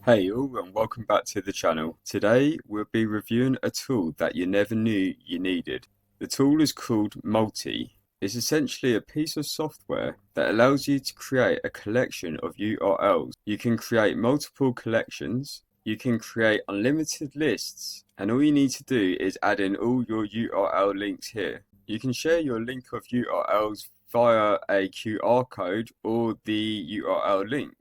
Hey all and welcome back to the channel. Today we'll be reviewing a tool that you never knew you needed. The tool is called Multy. It's essentially a piece of software that allows you to create a collection of URLs. You can create multiple collections, you can create unlimited lists, and all you need to do is add in all your URL links here. You can share your link of URLs via a QR code or the URL link.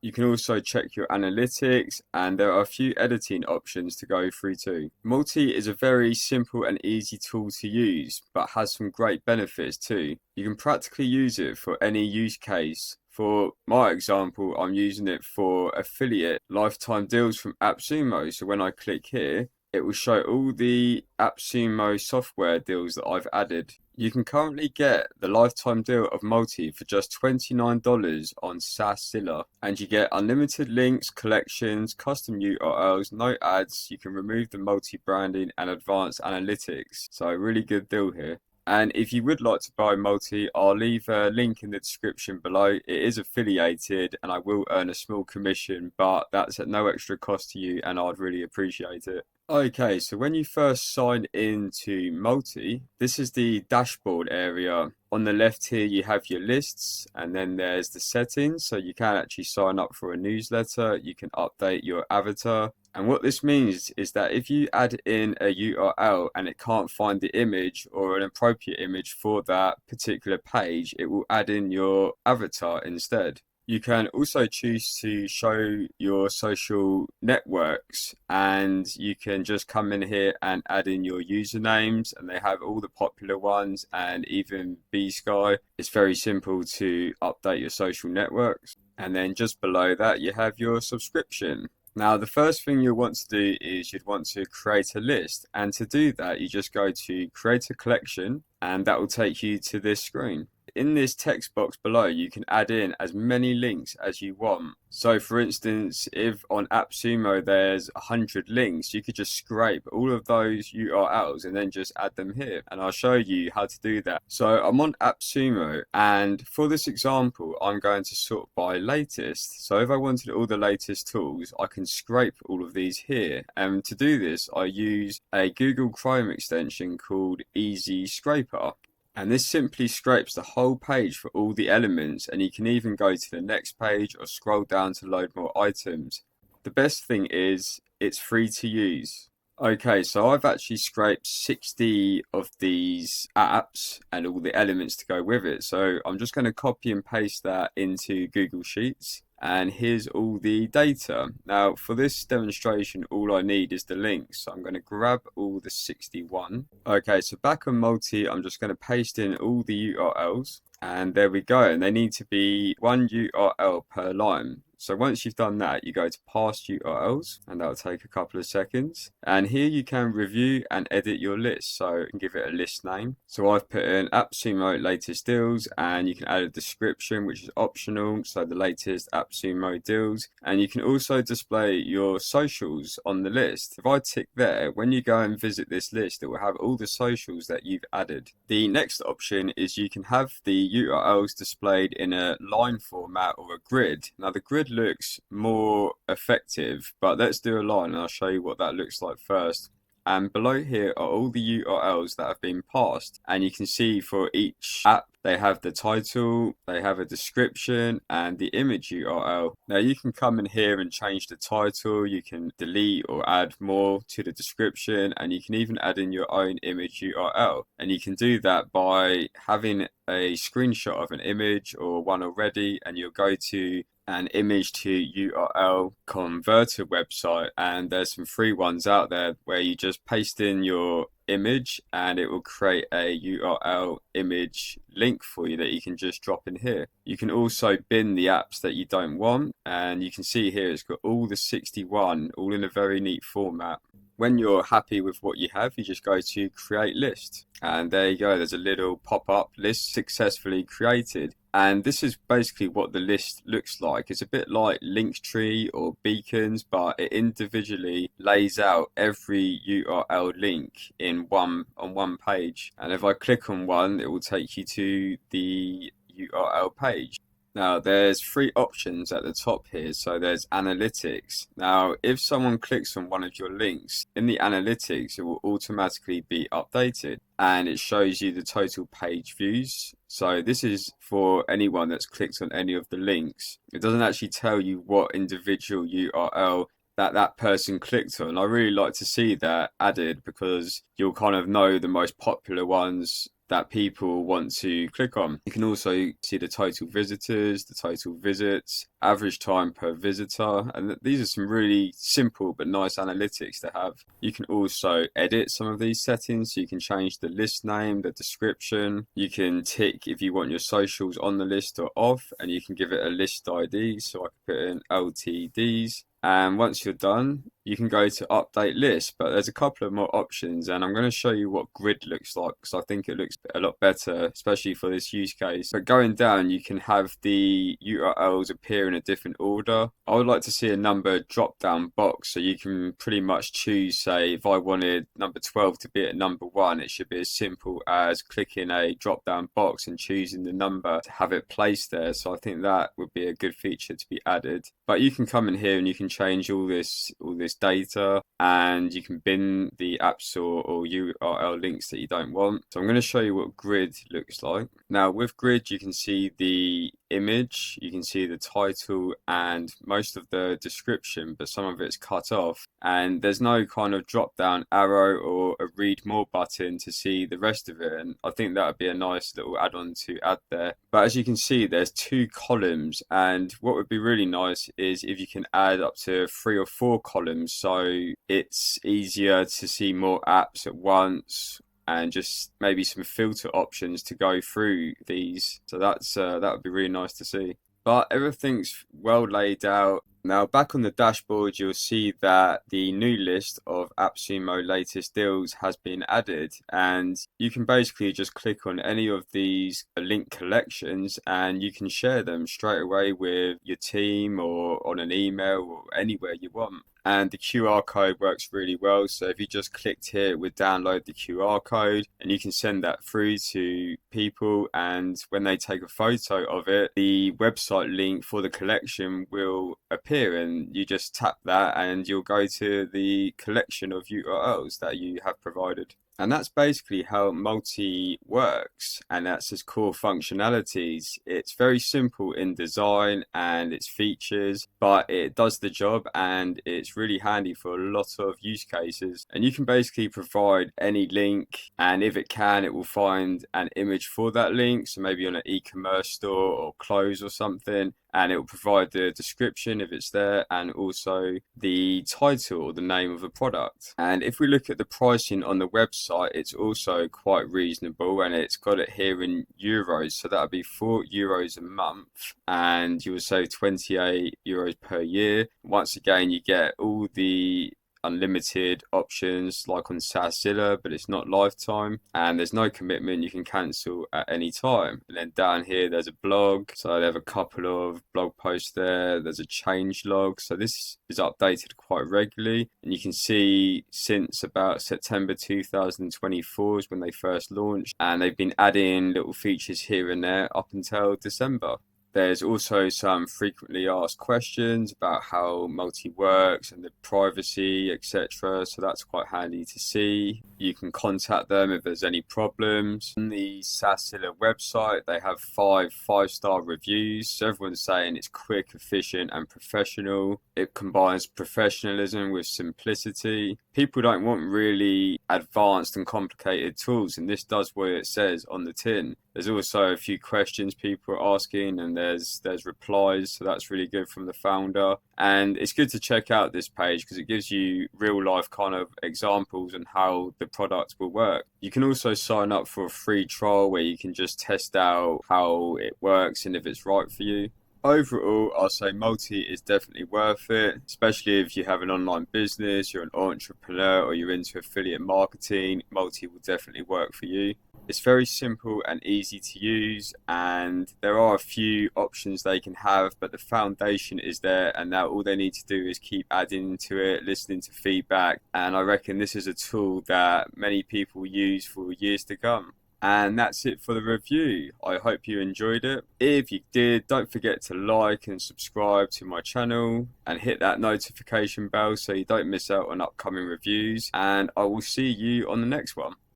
You can also check your analytics, and there are a few editing options to go through too. Multi is a very simple and easy tool to use, but has some great benefits too. You can practically use it for any use case. For my example, I'm using it for affiliate lifetime deals from AppSumo. So when I click here, it will show all the AppSumo software deals that I've added. You can currently get the lifetime deal of Multi for just $29 on SaasZilla, and you get unlimited links, collections, custom URLs, no ads. You can remove the multi-branding and advanced analytics. So a really good deal here. And if you would like to buy Multi, I'll leave a link in the description below. It is affiliated and I will earn a small commission, but that's at no extra cost to you and I'd really appreciate it. Okay, so when you first sign into Multi, this is the dashboard area. On the left here, you have your lists, and then there's the settings. So you can actually sign up for a newsletter. You can update your avatar. And what this means is that if you add in a URL and it can't find the image or an appropriate image for that particular page, it will add in your avatar instead. You can also choose to show your social networks, and you can just come in here and add in your usernames, and they have all the popular ones and even B-Sky. It's very simple to update your social networks. And then just below that, you have your subscription. Now, the first thing you'll want to do is you'd want to create a list. And to do that, you just go to create a collection, and that will take you to this screen. In this text box below, you can add in as many links as you want. So for instance, if on AppSumo there's 100 links, you could just scrape all of those URLs and then just add them here. And I'll show you how to do that. So I'm on AppSumo, and for this example, I'm going to sort by latest. So if I wanted all the latest tools, I can scrape all of these here. And to do this, I use a Google Chrome extension called Easy Scraper. And this simply scrapes the whole page for all the elements, and you can even go to the next page or scroll down to load more items. The best thing is it's free to use. Okay, so I've actually scraped 60 of these apps and all the elements to go with it. So I'm just going to copy and paste that into Google Sheets. And here's all the data. Now for this demonstration, all I need is the links. So I'm going to grab all the 61. Okay, so back on Multi, I'm just going to paste in all the URLs. And there we go. And they need to be one URL per line. So once you've done that, you go to past URLs, and that'll take a couple of seconds. And here you can review and edit your list. So you can give it a list name. So I've put in AppSumo latest deals, and you can add a description, which is optional. So the latest AppSumo deals. And you can also display your socials on the list. If I tick there, when you go and visit this list, it will have all the socials that you've added. The next option is you can have the URLs displayed in a line format or a grid. Now the grid looks more effective, but let's do a line and I'll show you what that looks like first. And below here are all the URLs that have been passed, and you can see for each app they have the title, they have a description, and the image URL. Now you can come in here and change the title, you can delete or add more to the description, and you can even add in your own image URL. And you can do that by having a screenshot of an image or one already, and you'll go to an image to URL converter website, and there's some free ones out there where you just paste in your image and it will create a URL image link for you that you can just drop in here. You can also bin the apps that you don't want, and you can see here it's got all the 61 all in a very neat format. When you're happy with what you have, you just go to create list, and there you go, there's a little pop-up list successfully created. And this is basically what the list looks like. It's a bit like Linktree or Beacons, but it individually lays out every URL link on one page. And if I click on one, it will take you to the URL page. Now, there's three options at the top here. So there's analytics. Now, if someone clicks on one of your links, in the analytics, it will automatically be updated and it shows you the total page views. So this is for anyone that's clicked on any of the links. It doesn't actually tell you what individual URL that person clicked on. I really like to see that added because you'll kind of know the most popular ones that people want to click on. You can also see the total visitors, the total visits, average time per visitor, and these are some really simple but nice analytics to have. You can also edit some of these settings, so you can change the list name, the description, you can tick if you want your socials on the list or off, and you can give it a list ID, so I can put in LTDs. And once you're done, you can go to update list, but there's a couple of more options, and I'm going to show you what grid looks like because I think it looks a lot better, especially for this use case. But going down, you can have the URLs appear in a different order. I would like to see a number drop down box, so you can pretty much choose, say, if I wanted number 12 to be at number 1, it should be as simple as clicking a drop down box and choosing the number to have it placed there. So I think that would be a good feature to be added. But you can come in here and you can change all this data, and you can bin the apps or URL links that you don't want. So I'm going to show you what grid looks like. Now with grid, you can see the image, you can see the title and most of the description, but some of it's cut off, and there's no kind of drop down arrow or a read more button to see the rest of it, and I think that would be a nice little add-on to add there. But as you can see, there's 2 columns, and what would be really nice is if you can add up to 3 or 4 columns, so it's easier to see more apps at once, and just maybe some filter options to go through these. So that would be really nice to see. But everything's well laid out. Now back on the dashboard, you'll see that the new list of AppSumo latest deals has been added, and you can basically just click on any of these link collections and you can share them straight away with your team or on an email or anywhere you want. And the QR code works really well, so if you just clicked here, it would download the QR code and you can send that through to people, and when they take a photo of it, the website link for the collection will appear, and you just tap that and you'll go to the collection of URLs that you have provided. And that's basically how Multy works, and that's its core functionalities. It's very simple in design and its features, but it does the job and it's really handy for a lot of use cases. And you can basically provide any link, and if it can, it will find an image for that link, so maybe on an e-commerce store or clothes or something, and it will provide the description if it's there, and also the title or the name of the product. And if we look at the pricing on the website, it's also quite reasonable, and it's got it here in euros, so that would be €4 a month, and you will save €28 per year. Once again, you get all the unlimited options like on SaasZilla, but it's not lifetime, and there's no commitment, you can cancel at any time. And then down here there's a blog, so they have a couple of blog posts there. There's a changelog, so this is updated quite regularly, and you can see since about September 2024 is when they first launched, and they've been adding little features here and there up until December. There's also some frequently asked questions about how Multy works and the privacy, etc. So that's quite handy to see. You can contact them if there's any problems. On the SaasZilla website, they have 5-star reviews. So everyone's saying it's quick, efficient, and professional. It combines professionalism with simplicity. People don't want really advanced and complicated tools, and this does what it says on the tin. There's also a few questions people are asking, and there's replies, so that's really good from the founder. And it's good to check out this page because it gives you real life kind of examples on how the product will work. You can also sign up for a free trial where you can just test out how it works and if it's right for you. Overall, I'll say Multy is definitely worth it, especially if you have an online business, you're an entrepreneur, or you're into affiliate marketing. Multy will definitely work for you. It's very simple and easy to use, and there are a few options they can have, but the foundation is there, and now all they need to do is keep adding to it, listening to feedback, and I reckon this is a tool that many people use for years to come. And that's it for the review. I hope you enjoyed it. If you did, don't forget to like and subscribe to my channel and hit that notification bell so you don't miss out on upcoming reviews. And I will see you on the next one.